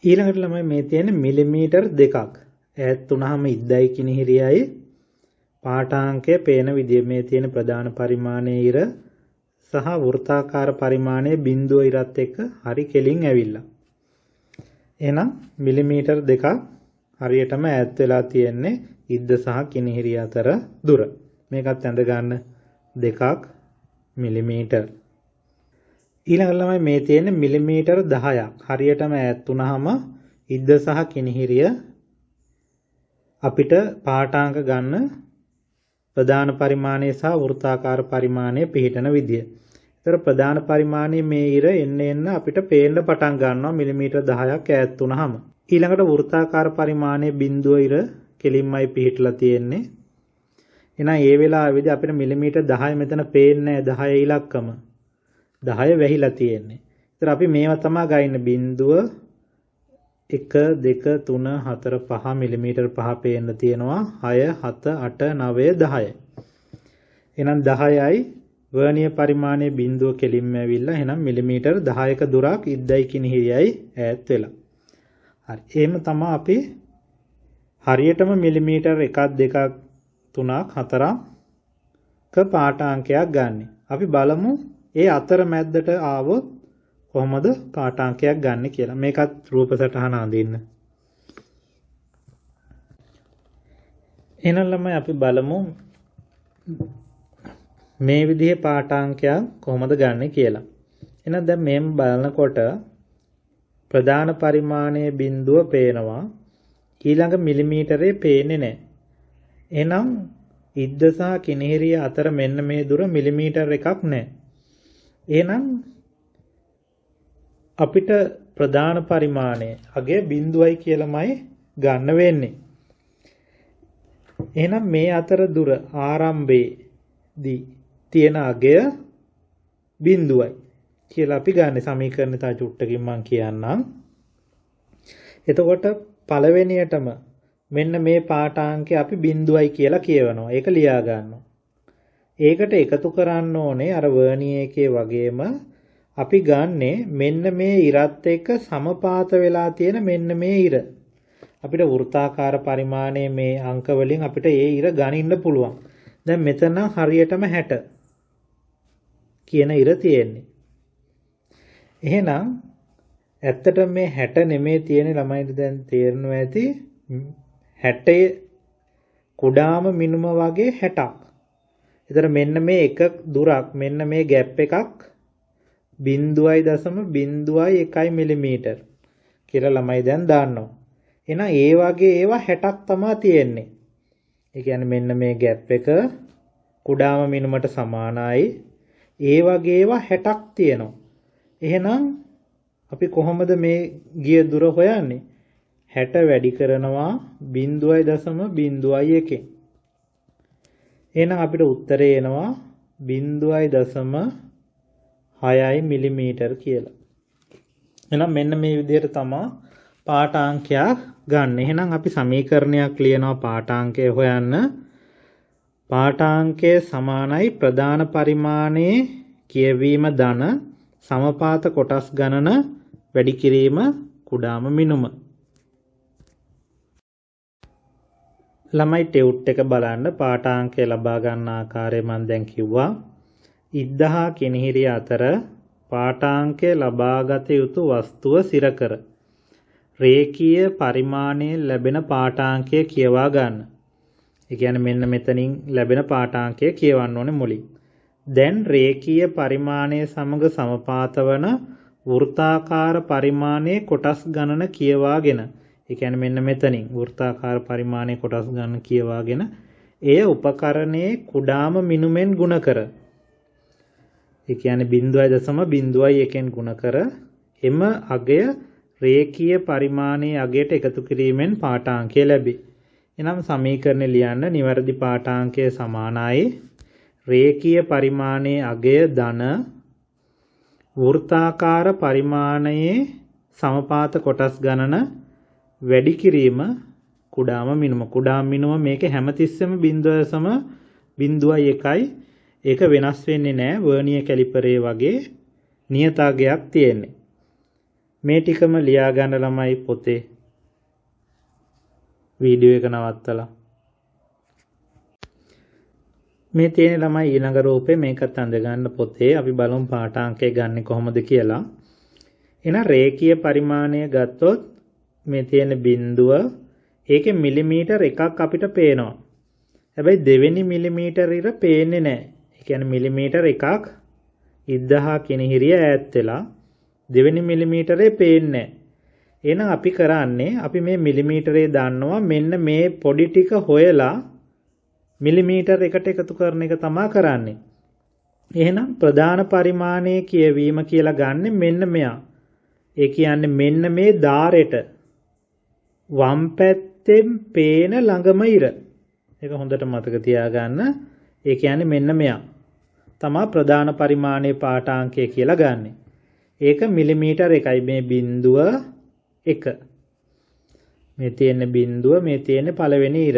ඊළඟට ළමයි මේ තියෙන්නේ මිලිමීටර් දෙකක්. ඈත් වුණාම ඉද්දයි කිනිහිරියයි පාඨාංකය පේන විදිය මේ තියෙන ප්‍රධාන පරිමාණයේ ඉර සහ වෘත්තාකාර පරිමාණයේ බිඳුව ඉරත් එක්ක හරි කෙලින් ඇවිල්ලා. එහෙනම් මිලිමීටර් දෙකක් හරියටම ඈත් වෙලා තියෙන්නේ ඉද්ද සහ කිනිහිරිය අතර දුර. මේකත් ඇඳ ගන්න දෙකක් මිලිමීටර්. ඊළඟට ළමයි මේ තියෙන්නේ මිලිමීටර් 10ක්. හරියටම ඈත් වුණාම ඉද්ද සහ කිනිහිරිය අපිට පාඨාංක ගන්න ප්‍රධාන පරිමාණය සහ වෘත්තාකාර පරිමාණය පිහිටන විදිය. ඒතර ප්‍රධාන පරිමාණයේ මේ ඉර එන්න අපිට පේන්න පටන් ගන්නවා මිලිමීටර් 10ක් ඈත් වුණාම. ඊළඟට වෘත්තාකාර පරිමාණයේ බිඳුව ඉර කෙලින්මයි පිහිටලා තියෙන්නේ. එහෙනම් ඒ වෙලාවේදී අපිට මිලිමීටර් 10 මෙතන පේන්නේ 10 ඉලක්කම. 10 වැහිලා තියෙන්නේ. ඒතර අපි මේවා තමයි ගයින්නේ බිඳුව 1 2 3 4 5 මිලිමීටර් 5 පේන්න තියෙනවා 6 7 8 9 10. එහෙනම් 10යි වර්ණීය පරිමාණයේ බිඳුව කෙලින්ම ඇවිල්ලා එහෙනම් මිලිමීටර් 10ක දුරක් ඉද්දයි කිනිහිරියයි ඈත් වෙලා. හරි. එහෙම තමයි අපි හරියටම මිලිමීටර් 1ක් 2ක් 3ක් 4ක පාඨාංකයක් ගන්න. අපි බලමු ඒ අතර මැද්දට ආවොත් කොහොමද පාඨාංකයක් ගන්න කියලා. මේකත් රූප සටහන අඳින්න. එහෙනම් ළමයි අපි බලමු මේ විදිහේ පාඨාංකයක් කොහොමද ගන්න කියලා. එහෙනම් දැන් මෙහෙම බලනකොට ප්‍රධාන පරිමාණයේ බිඳුව පේනවා. ඊළඟ මිලිමීටරේ පේන්නේ නැහැ. එහෙනම් ඉද්ද සහ කිනිහිරිය අතර මෙන්න මේ දුර මිලිමීටර් එකක් නැහැ. එහෙනම් අපිට ප්‍රධාන පරිමාණය අගය බිඳුවයි කියලාමයි ගන්න වෙන්නේ. එහෙනම් මේ අතර දුර ආරම්භයේදී තියෙන අගය බිඳුවයි කියලා අපි ගන්න සමීකරණය තා චුට්ටකින් මම කියන්නම්. එතකොට පළවෙනියටම මෙන්න මේ පාඨාංකය අපි බිඳුවයි කියලා කියවනවා. ඒක ලියා ගන්නවා. ඒකට එකතු කරන්න ඕනේ අර වර්ණීය එකේ වගේම අපි ගන්නෙ මෙන්න මේ ඉරත් එක්ක සමපාත වෙලා තියෙන මෙන්න මේ ඉර. අපිට වෘත්තාකාර පරිමාණයේ මේ අංක වලින් අපිට ඒ ඉර ගනින්න පුළුවන්. දැන් මෙතන හරියටම 60 කියන ඉර තියෙන්නේ. එහෙනම් ඇත්තටම මේ 60 නෙමෙයි තියෙන්නේ ළමයින්ට දැන් තේරෙනවා ඇති 60 කුඩාම මිනුම වගේ 60ක්. ඒතර මෙන්න මේ එක දුරක් මෙන්න මේ ગેප් එකක් 0.01 මිලිමීටර් කියලා ළමයි දැන් දාන්නවා. එහෙනම් ඒ වගේ ඒවා 60ක් තමයි තියෙන්නේ. ඒ කියන්නේ මෙන්න මේ ગેප් එක කුඩාම මිනුමට සමානයි. ඒ වගේ ඒවා 60ක් තියෙනවා. එහෙනම් අපි කොහොමද මේ ගිය දුර හොයන්නේ? 60 වැඩි කරනවා 0.01. එහෙනම් අපිට උත්තරේ එනවා 0.6 මිලිමීටර් කියලා. එහෙනම් මෙන්න මේ විදිහට තමයි පාඨාංකයක් ගන්න. එහෙනම් අපි සමීකරණයක් ලියනවා පාඨාංකය හොයන්න. පාඨාංකයේ සමානයි ප්‍රධාන පරිමාණයේ කියවීම ධන සමපාත කොටස් ගණන වැඩි කිරීම කුඩාම මිනුම. ළමයි ටෙවුට් එක බලන්න පාඨාංකය ලබා ගන්න ආකාරය මම දැන් කිව්වා. ඉද්දහා කිනිහිරිය අතර පාඨාංකය ලබාගත යුතු වස්තුව සිරකර රේඛීය පරිමාණයේ ලැබෙන පාඨාංකය කියවා ගන්න. ඒ කියන්නේ මෙන්න මෙතනින් ලැබෙන පාඨාංකය කියවන්න ඕනේ මුලින්. දැන් රේඛීය පරිමාණයේ සමග සමපාත වන වෘත්තාකාර පරිමාණයේ කොටස් ගණන කියවාගෙන ඒ කියන්නේ මෙන්න මෙතනින් වෘත්තාකාර පරිමාණයේ කොටස් ගණන කියවාගෙන එය උපකරණයේ කුඩාම මිනුමෙන් ගුණ කර. ඒ කියන්නේ 0.01න් ගුණ කර එම අගය රේඛීය පරිමාණයේ අගයට එකතු කිරීමෙන් පාඨාංකය ලැබේ. එනම් සමීකරණය ලියන්න නිවැරදි පාඨාංකය සමානයි රේඛීය පරිමාණයේ අගය ධන වෘත්තාකාර පරිමාණයේ සමපාත කොටස් ගණන වැඩි කිරීම කුඩාම මිනුම. කුඩාම මිනුම මේකේ හැමතිස්සෙම 0.01යි. ඒක වෙනස් වෙන්නේ නැහැ. වර්නියර් කැලිපරේ වගේ නියතාගයක් තියෙන්නේ. මේ ටිකම ලියා ගන්න ළමයි පොතේ. වීඩියෝ එක නවත්තලා. මේ තියෙන ළමයි ඊළඟ රූපේ මේකත් අඳ ගන්න පොතේ. අපි බලමු පාඨාංකය ගන්නෙ කොහොමද කියලා. එහෙනම් රේඛීය පරිමාණය ගත්තොත් මේ තියෙන බිඳුව ඒකේ මිලිමීටර් එකක් අපිට පේනවා. හැබැයි දෙවෙනි මිලිමීටර ඉර පේන්නේ නැහැ. ඒ කියන්නේ මිලිමීටර එකක් ඉද්දහා කිනිහිරිය ඈත් වෙලා දෙවෙනි මිලිමීටරේ පේන්නේ නැහැ. එහෙනම් අපි කරන්නේ අපි මේ මිලිමීටරේ දාන්නවා මෙන්න මේ පොඩි ටික හොයලා මිලිමීටර එකට එකතු කරන එක තමයි කරන්නේ. එහෙනම් ප්‍රධාන පරිමාණයේ කියවීම කියලා ගන්නෙ මෙන්න මෙයා. ඒ කියන්නේ මෙන්න මේ ධාරෙට වම් පැත්තෙන් පේන ළඟම ඉර. ඒක හොඳට මතක තියාගන්න. ඒ කියන්නේ මෙන්න මෙයා. තමයි ප්‍රධාන පරිමාණයේ පාඨාංකය කියලා ගන්නෙ. ඒක මිලිමීටර 1යි මේ බිඳුව 1. මේ තියෙන බිඳුව මේ තියෙන පළවෙනි ඉර.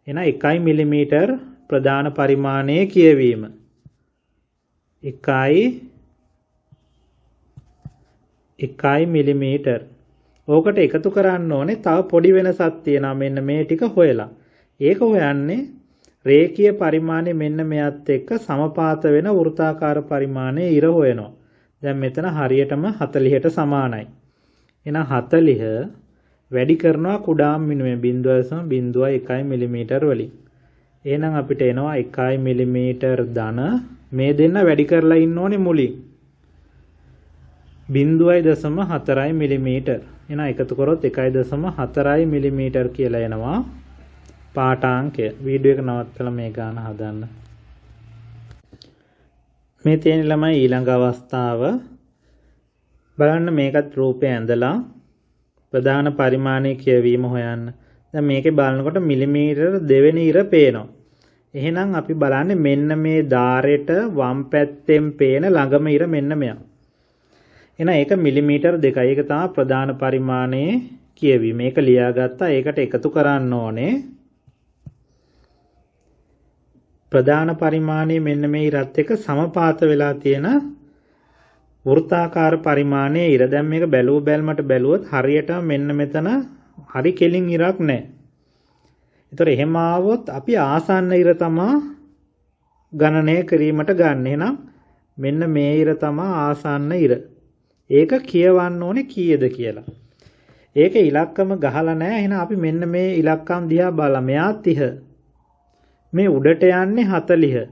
එහෙනම් 1 මිලිමීටර ප්‍රධාන පරිමාණයේ කියවීම. 1 මිලිමීටර. ඕකට එකතු කරන්න ඕනේ තව පොඩි වෙනසක් තියෙනවා මෙන්න මේ ටික හොයලා. ඒක හොයන්නේ රේඛීය පරිමාණය මෙන්න මෙයත් එක්ක සමපාත වෙන වෘත්තාකාර පරිමාණයේ ඉර හොයනවා. දැන් මෙතන හරියටම 40ට සමානයි. එහෙනම් 40 වැඩි කරනවා කුඩාම මිනුමේ 0.01 මිලිමීටර වලින්. එහෙනම් අපිට එනවා 1 මිලිමීටර ධන මේ දෙන්න වැඩි කරලා ඉන්න ඕනේ මුලින්. 0.4 මිලිමීටර. එහෙනම් එකතු කරොත් 1.4 මිලිමීටර කියලා එනවා පාඨාංකය. වීඩියෝ එක නවත්තලා මේ ගාන හදන්න. මේ තියෙන ළමයි ඊළඟ අවස්ථාව බලන්න මේකත් රූපය ඇඳලා ප්‍රධාන පරිමාණයේ කියවීම හොයන්න. දැන් මේකේ බලනකොට මිලිමීටර දෙවෙනි ඉර පේනවා. එහෙනම් අපි බලන්නේ මෙන්න මේ ධාරෙට වම් පැත්තෙන් පේන ළඟම ඉර මෙන්න මෙයා. එහෙනම් ඒක මිලිමීටර 2යි. ඒක තමයි ප්‍රධාන පරිමාණයේ කියවීම. මේක ලියාගත්තා. ඒකට එකතු කරන්න ඕනේ. ප්‍රධාන පරිමාණයේ මෙන්න මේ ඉරත් එක්ක සමපාත වෙලා තියෙන වෘත්තාකාර පරිමාණයේ ඉර. දැන් මේක බැලුවොත් හරියට මෙන්න මෙතන හරි කෙලින් ඉරක් නැහැ. ඒතර එහෙම ආවොත් අපි ආසන්න ඉර තමයි ගණනය කිරීමට ගන්න. එහෙනම් මෙන්න මේ ඉර තමයි ආසන්න ඉර. ඒක කියවන්න ඕනේ කීයද කියලා. ඒක ඉලක්කම ගහලා නැහැ. එහෙනම් අපි මෙන්න මේ ඉලක්කම් දිහා බලලා මෙයා 30. මේ උඩට යන්නේ 40.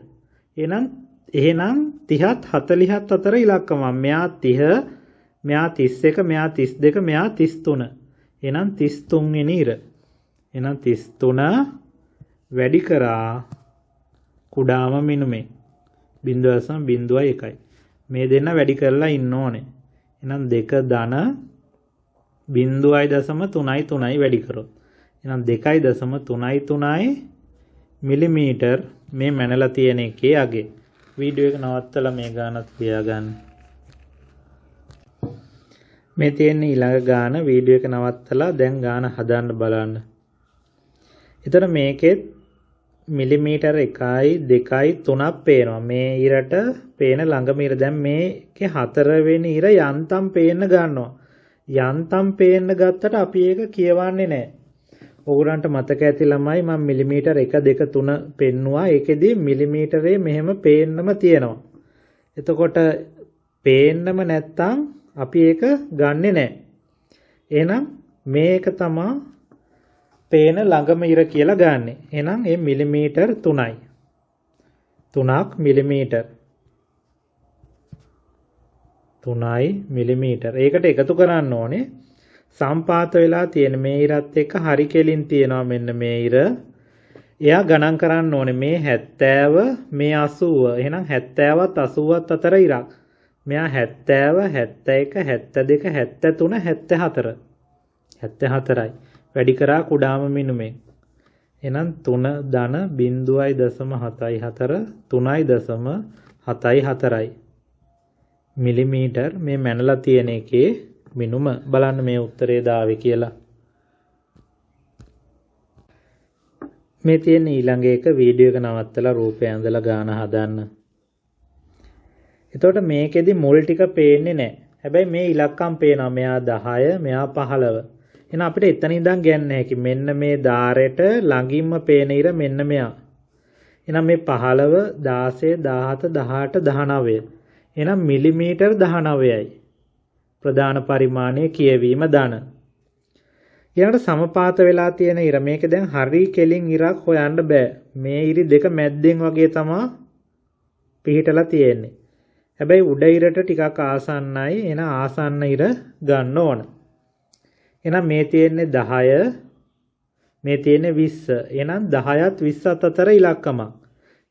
එහෙනම් 30ත් 40ත් අතර ඉලක්කම. මෙයා 30, මෙයා 31, මෙයා 32, මෙයා 33. එහෙනම් 33 වෙනි ඉර. එහෙනම් 33 වැඩි කරා කුඩාම මිනුමේ 0.01. මේ දෙන්න වැඩි කරලා ඉන්න ඕනේ. එහෙනම් 2 ධන 0.33 වැඩි කරොත්. එහෙනම් 2.33 මිලිමීටර මේ මැනලා තියෙන එකේ අගේ. වීඩියෝ එක නවත්තලා මේ ගානත් ලියා ගන්න. මේ තියෙන ඊළඟ ගාන වීඩියෝ එක නවත්තලා දැන් ගාන හදන්න බලන්න. ඒතර මේකෙත් මිලිමීටර 1යි 2යි 3ක් පේනවා. මේ ඉරට පේන ළඟම ඉර. දැන් මේකේ 4 වෙනි ඉර යන්තම් පේන්න ගන්නවා. යන්තම් පේන්න ගත්තට අපි ඒක කියවන්නේ නැහැ. ඔයගොල්ලන්ට මතක ඇති ළමයි මම මිලිමීටර 1 2 3 පෙන්නුවා. ඒකෙදි මිලිමීටරේ මෙහෙම පේන්නම තියෙනවා. එතකොට පේන්නම නැත්තම් අපි ඒක ගන්නෙ නැහැ. එහෙනම් මේක තමයි පේන ළඟම ඉර කියලා ගන්නෙ. එහෙනම් මේ මිලිමීටර 3යි. 3ක් මිලිමීටර. 3යි මිලිමීටර. ඒකට එකතු කරන්න ඕනේ. සම්පාත වෙලා තියෙන මේ ඉරත් එක්ක හරි කෙලින් තියෙනවා මෙන්න මේ ඉර. එයා ගණන් කරන්න ඕනේ මේ 70 මේ 80. එහෙනම් 70ත් 80ත් අතර ඉරක්. මෙයා 70 71 72 73 74යි. වැඩි කරා කුඩාම මිනුමේ. එහෙනම් 3 ධන 0.74 3.74යි. මිලිමීටර් මේ මැනලා තියෙන එකේ මිනුම බලන්න මේ උත්තරේ දාවේ කියලා. මේ තියෙන ඊළඟ එක වීඩියෝ එක නවත්තලා රූපය ඇඳලා ගාන හදන්න. එතකොට මේකෙදි මුල් ටික පේන්නේ නැහැ. හැබැයි මේ ඉලක්කම් පේනවා. මෙයා 10, මෙයා 15. එහෙනම් අපිට එතන ඉඳන් ගන්න හැකි. මෙන්න මේ ධාරයට ළඟින්ම පේන ඉර මෙන්න මෙයා. එහෙනම් මේ 15, 16, 17, 18, 19. එහෙනම් මිලිමීටර් 19යි. ප්‍රධාන පරිමාණය කියවීම ධන. ඊළඟට සමපාත වෙලා තියෙන ඉර මේක දැන් හරි කෙලින් ඉරක් හොයන්න බෑ. මේ ඉරි දෙක මැද්දෙන් වගේ තමයි පිහිටලා තියෙන්නේ. හැබැයි උඩ ඉරට ටිකක් ආසන්නයි. එන ආසන්න ඉර ගන්න ඕන. එහෙනම් මේ තියෙන්නේ 10, මේ තියෙන්නේ 20. එහෙනම් 10ත් 20ත් අතර ඉලක්කමක්.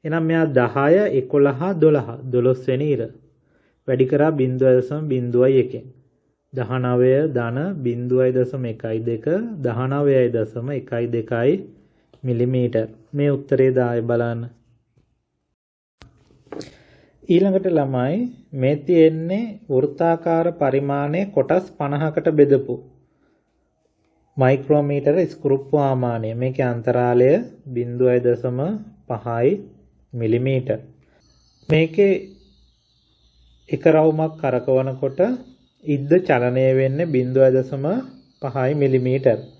එහෙනම් මෙයා 10, 11, 12. 12 වෙනි ඉර. වැඩි කරා 0.01. 19 ධන 0.12 19.12 මිලිමීටර්. මේ උත්තරේ දායි බලන්න. ඊළඟට ළමයි මේ තියෙන්නේ වෘත්තාකාර පරිමාණයේ කොටස් 50කට බෙදපු මයික්‍රෝමීටර ස්ක්‍රූප්පු ආමානය. මේකේ අන්තරාලය 0.5 මිලිමීටර්. මේකේ එක රවුමක් කරකවනකොට ඉද්ද චලනය වෙන්නේ 0.5 මිලිමීටර්.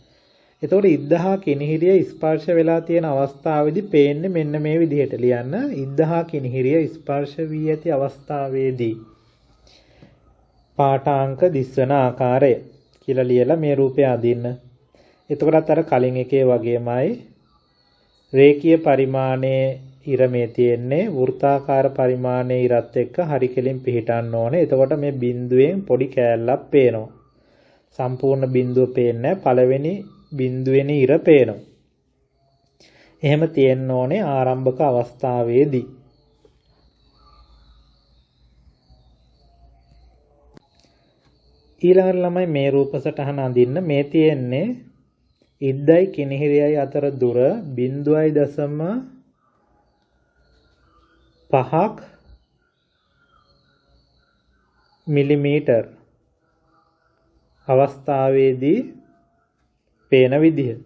එතකොට ඉද්දහා කිනිහිරිය ස්පර්ශ වෙලා තියෙන අවස්ථාවේදී පේන්නේ මෙන්න මේ විදිහට ලියන්න. ඉද්දහා කිනිහිරිය ස්පර්ශ වී ඇති අවස්ථාවේදී පාඨාංක දිස්වන ආකාරය කියලා ලියලා මේ රූපය අදින්න. එතකොටත් අර කලින් එකේ වගේමයි රේඛීය පරිමාණයේ ඉර මේ තියෙන්නේ වෘත්තාකාර පරිමාණයේ ඉරත් එක්ක හරි කෙලින් පිහිටන්න ඕනේ. එතකොට මේ බිඳුවෙන් පොඩි කෑල්ලක් පේනවා. සම්පූර්ණ බිඳුව පේන්නේ පළවෙනි බිඳුවෙනි ඉර පේනවා. එහෙම තියෙන්න ඕනේ ආරම්භක අවස්ථාවේදී. ඊළඟට ළමයි මේ රූප සටහන අඳින්න. මේ තියෙන්නේ ඉද්දයි කිනිහිරියයි අතර දුර 0.5 මිලිමීටර් අවස්ථාවේදී පේන විදිහ.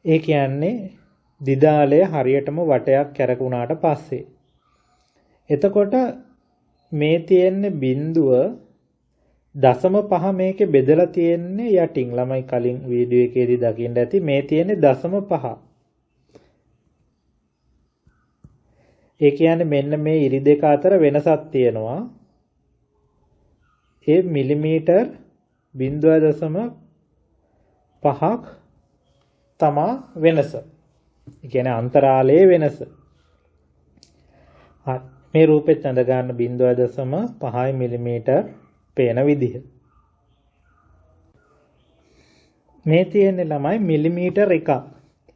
ඒ කියන්නේ දිදාලය හරියටම වටයක් කැරකුණාට පස්සේ. එතකොට මේ තියෙන්නේ බිඳුව 0.5 මේකේ බෙදලා තියෙන්නේ යටින්. ළමයි කලින් වීඩියෝ එකේදී දකින්න ඇති මේ තියෙන්නේ 0.5. ඒ කියන්නේ මෙන්න මේ ඉරි දෙක අතර වෙනසක් තියෙනවා. ඒ මිලිමීටර් 0.5ක් තමා වෙනස. ඒ කියන්නේ අන්තරාලයේ වෙනස. මේ රූපෙත් අඳ ගන්න 0.5 මිලිමීටර් පේන විදිහ. මේ තියෙන්නේ ළමයි මිලිමීටර් 1ක්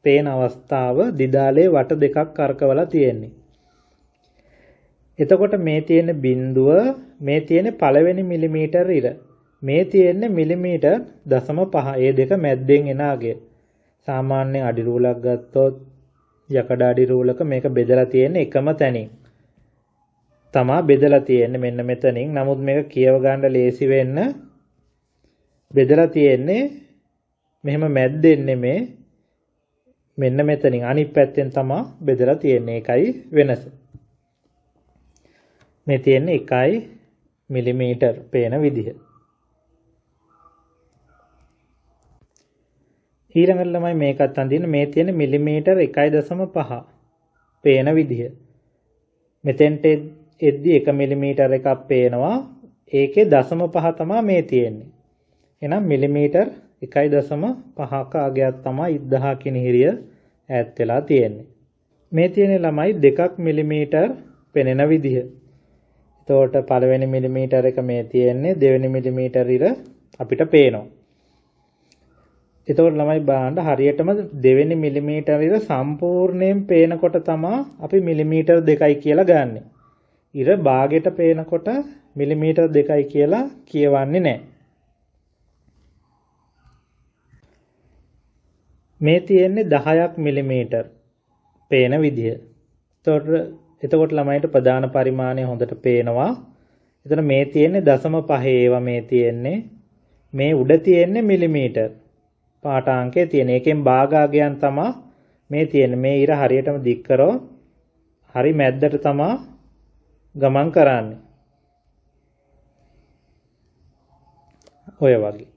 පේන අවස්ථාව දිදාලේ වට දෙකක් කරකවලා තියෙන්නේ. එතකොට මේ තියෙන බිඳුව මේ තියෙන පළවෙනි මිලිමීටර් ඉර. මේ තියෙන්නේ මිලිමීටර් 0.5. ඒ දෙක මැද්දෙන් එන අගය. සාමාන්‍ය අඩි රූලක් ගත්තොත් යකඩ අඩි රූලක මේක බෙදලා තියෙන්නේ එකම තැනින්. තමා බෙදලා තියෙන්නේ මෙන්න මෙතනින්. නමුත් මේක කියව ගන්න ලේසි වෙන්න බෙදලා තියෙන්නේ මෙහෙම මැද්දෙන් නෙමේ මෙන්න මෙතනින් අනිත් පැත්තෙන් තමා බෙදලා තියෙන්නේ. ඒකයි වෙනස. මේ තියෙන්නේ 1 මිලිමීටර් පේන විදිහ. ඊළඟට ළමයි මේකත් අඳින්න. මේ තියෙන මිලිමීටර් 1.5 පේන විදිහ. මෙතෙන්ට එද්දි 1 මිලිමීටර් එකක් පේනවා. ඒකේ 0.5 තමයි මේ තියෙන්නේ. එහෙනම් මිලිමීටර් 1.5ක අගයක් තමයි ඉද්දහා කිනිහිරිය ඈත් වෙලා තියෙන්නේ. මේ තියෙන ළමයි 2 මිලිමීටර් පෙනෙන විදිහ. එතකොට පළවෙනි මිලිමීටර් එක මේ තියෙන්නේ දෙවෙනි මිලිමීටර් ඉර අපිට පේනවා. එතකොට ළමයි බලන්න හරියටම දෙවෙනි මිලිමීටර් ඉර සම්පූර්ණයෙන් පේනකොට තමයි අපි මිලිමීටර් 2යි කියලා ගන්නෙ. ඉර භාගයට පේනකොට මිලිමීටර් 2යි කියලා කියවන්නේ නැහැ. මේ තියෙන්නේ 10ක් මිලිමීටර් පේන විදිය. එතකොට එතකොට ළමයින්ට ප්‍රධාන පරිමාණය හොඳට පේනවා. එතන මේ තියෙන්නේ 0.5 ඒවා මේ තියෙන්නේ. මේ උඩ තියෙන්නේ මිලිමීටර්. පාඨාංකය තියෙන. ඒකෙන් භාගාගයන් තමයි මේ තියෙන්නේ. මේ ඉර හරියටම දික් කරෝ හරි මැද්දට තමයි ගමන් කරන්නේ. ඔය වගේ.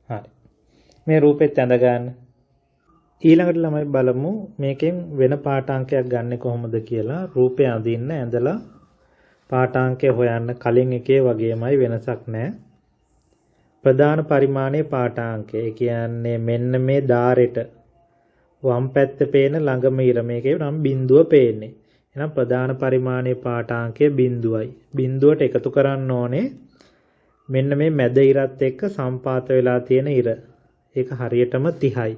හරි. මේ රූපෙත් ඇඳ ගන්න. ඊළඟට ළමයි බලමු මේකෙන් වෙන පාඨාංකයක් ගන්නෙ කොහොමද කියලා. රූපය අඳින්න ඇඳලා පාඨාංකය හොයන්න කලින් එකේ වගේමයි වෙනසක් නැහැ. ප්‍රධාන පරිමාණයේ පාඨාංකය. ඒ කියන්නේ මෙන්න මේ ධාරෙට වම් පැත්තේ පේන ළඟම ඉර මේකේ නම් බිඳුව පේන්නේ. එහෙනම් ප්‍රධාන පරිමාණයේ පාඨාංකය බිඳුවයි. බිඳුවට එකතු කරන්න ඕනේ මෙන්න මේ මැද ඉරත් එක්ක සම්පාත වෙලා තියෙන ඉර. ඒක හරියටම 30යි.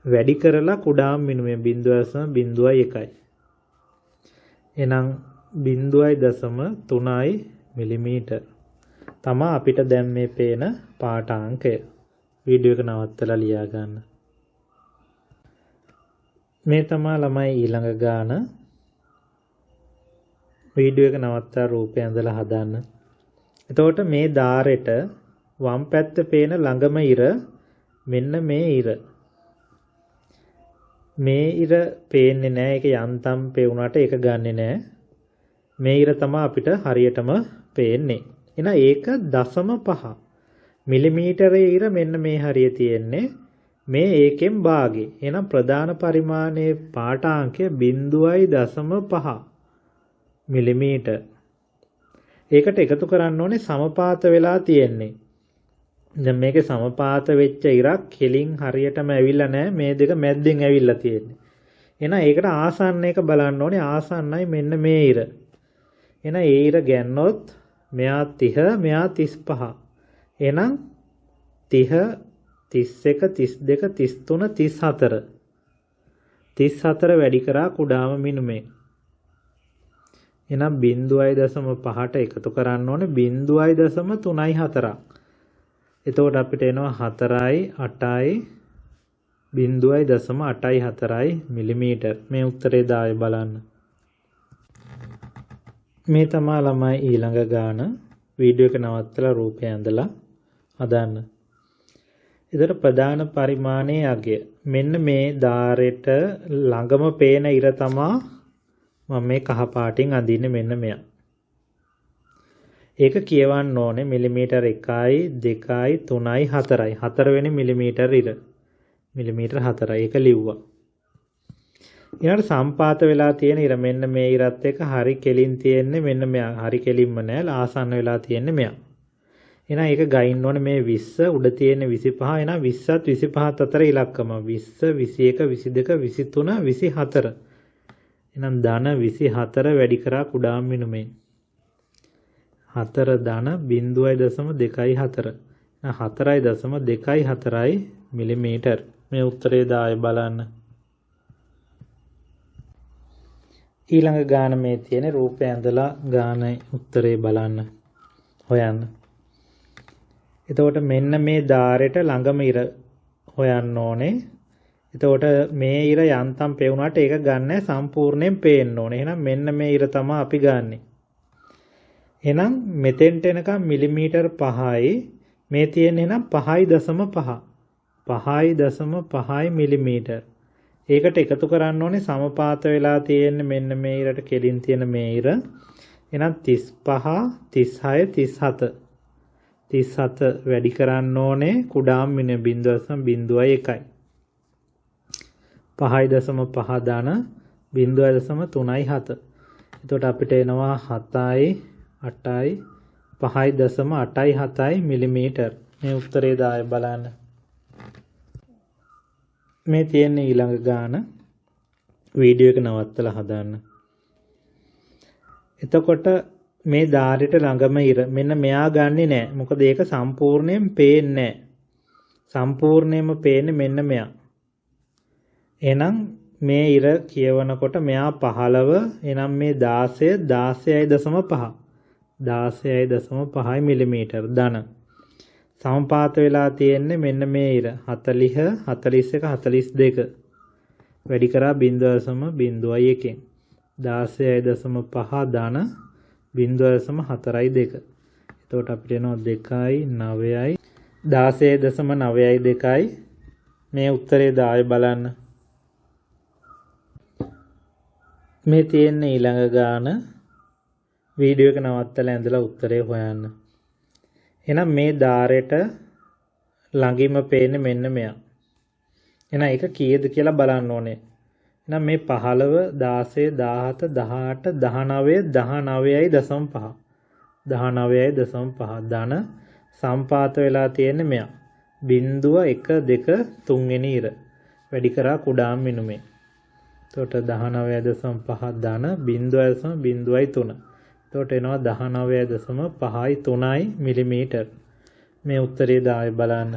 වැඩි කරලා කුඩාම මිනුමේ 0.01යි. එහෙනම් 0.3යි මිලිමීටර් තමයි අපිට දැන් මේ පේන පාඨාංකය. වීඩියෝ එක නවත්තලා ලියා ගන්න. මේ තමයි ළමයි ඊළඟ ගාන. වීඩියෝ එක නවත්තා රූපය ඇඳලා හදන්න. එතකොට මේ ධාරෙට වම් පැත්තේ පේන ළඟම ඉර මෙන්න මේ ඉර. මේ ඉර පේන්නේ නැහැ. ඒක යන්තම් පෙවුනට ඒක ගන්නෙ නැහැ. මේ ඉර තමයි අපිට හරියටම පේන්නේ. එහෙනම් ඒක 0.5 මිලිමීටරයේ ඉර මෙන්න මේ හරිය තියෙන්නේ. මේ ඒකෙන් භාගේ. එහෙනම් ප්‍රධාන පරිමාණයේ පාඨාංකය 0.5 මිලිමීටර්. ඒකට එකතු කරන්න ඕනේ සමපාත වෙලා තියෙන්නේ. දැන් මේකේ සමපාත වෙච්ච ඉරක් කෙලින් හරියටම ඇවිල්ලා නැහැ. මේ දෙක මැද්දෙන් ඇවිල්ලා තියෙන්නේ. එහෙනම් ඒකට ආසන්න එක බලන්න ඕනේ. ආසන්නයි මෙන්න මේ ඉර. එහෙනම් ඒ ඉර ගන්නොත් මෙයා 30 මෙයා 35. එහෙනම් 30 31 32 33 34. 34 වැඩි කරා කුඩාම මිනුමේ. එහෙනම් 0.5ට එකතු කරන්න ඕනේ 0.34. එතකොට අපිට එනවා 4යි 8යි 0.84යි මිලිමීටර්. මේ උත්තරේ දාය බලන්න. මේ තමයි ළමයි ඊළඟ ගාන. වීඩියෝ එක නවත්තලා රූපය ඇඳලා හදන්න. ඒතර ප්‍රධාන පරිමාණයේ අගය. මෙන්න මේ ධාරයට ළඟම පේන ඉර තමයි මම මේ කහ පාටින් අඳින්නේ මෙන්න මෙයා. ඒක කියවන්න ඕනේ මිලිමීටර් 1යි 2යි 3යි 4යි. 4 වෙනි මිලිමීටර් ඉර. මිලිමීටර් 4යි. ඒක ලිව්වා. ඊළඟට සම්පාත වෙලා තියෙන ඉර මෙන්න මේ ඉරත් එක්ක හරි කෙලින් තියෙන්නේ මෙන්න මෙයා. හරි කෙලින්ම නෑ. ආසන්න වෙලා තියෙන්නේ මෙයා. එහෙනම් ඒක ගයින්න ඕනේ මේ 20 උඩ තියෙන 25. එහෙනම් 20ත් 25ත් අතර ඉලක්කම 20 21 22 23 24. එහෙනම් ධන 24 වැඩි කරා කුඩාම මිනුමෙන් 4 ධන 0.24. 4.24යි මිලිමීටර්. මේ උත්තරේ දාය බලන්න. ඊළඟ ගාන මේ තියෙන රූපය ඇඳලා ගානයි උත්තරේ බලන්න. හොයන්න. එතකොට මෙන්න මේ ධාරයට ළඟම ඉර හොයන්න ඕනේ. එතකොට මේ ඉර යන්තම් පෙවුනට ඒක ගන්න සම්පූර්ණයෙන් පේන්න ඕනේ. එහෙනම් මෙන්න මේ ඉර තමයි අපි ගන්නෙ. එහෙනම් මෙතෙන්ට එනකම් මිලිමීටර් 5යි මේ තියෙන්නේ එහෙනම් 5.5. 5.5 මිලිමීටර්. ඒකට එකතු කරන්න ඕනේ සමපාත වෙලා තියෙන්නේ මෙන්න මේ ඉරට කෙලින් තියෙන මේ ඉර. එහෙනම් 35 36 37. 37 වැඩි කරන්න ඕනේ කුඩාම මින 0.01යි. 5.5 දාන 0.37. එතකොට අපිට එනවා 7යි 8යි 5.87යි මිලිමීටර්. මේ උත්තරේ දාය බලන්න. මේ තියෙන ඊළඟ ගාන වීඩියෝ එක නවත්තලා හදන්න. එතකොට මේ ධාරයට ළඟම ඉර මෙන්න මෙයා ගන්නෙ නෑ. මොකද ඒක සම්පූර්ණයෙන් පේන්නේ නෑ. සම්පූර්ණයෙන්ම පේන්නේ මෙන්න මෙයා. එහෙනම් මේ ඉර කියවනකොට මෙයා 15. එහෙනම් මේ 16 16.5. 16.5 මිලිමීටර් ධන. සමපාත වෙලා තියෙන්නේ මෙන්න මේ ඉර 40 41 42. වැඩි කරා 0.01. 16.5 ධන 0.42. එතකොට අපිට එනවා 2.9යි 16.9යි මේ උත්තරේ දාය බලන්න. මේ තියෙන ඊළඟ ගාන වීඩියෝ එක නවත්තලා ඇඳලා උත්තරේ හොයන්න. එහෙනම් මේ ධාරයට ළඟින්ම පේන්නේ මෙන්න මෙයා. එහෙනම් ඒක කීයද කියලා බලන්න ඕනේ. එහෙනම් මේ 15 16 17 18 19.5 19.5 ධන සම්පාත වෙලා තියෙන්නේ මෙයා. 0 1 2 3 වෙනි ඉර වැඩි කරා කුඩාම මිනුමේ. එතකොට 19.5 ධන 0.03. එතකොට එනවා 19.5යි 3යි මිලිමීටර්. මේ උත්තරේ දායි බලන්න.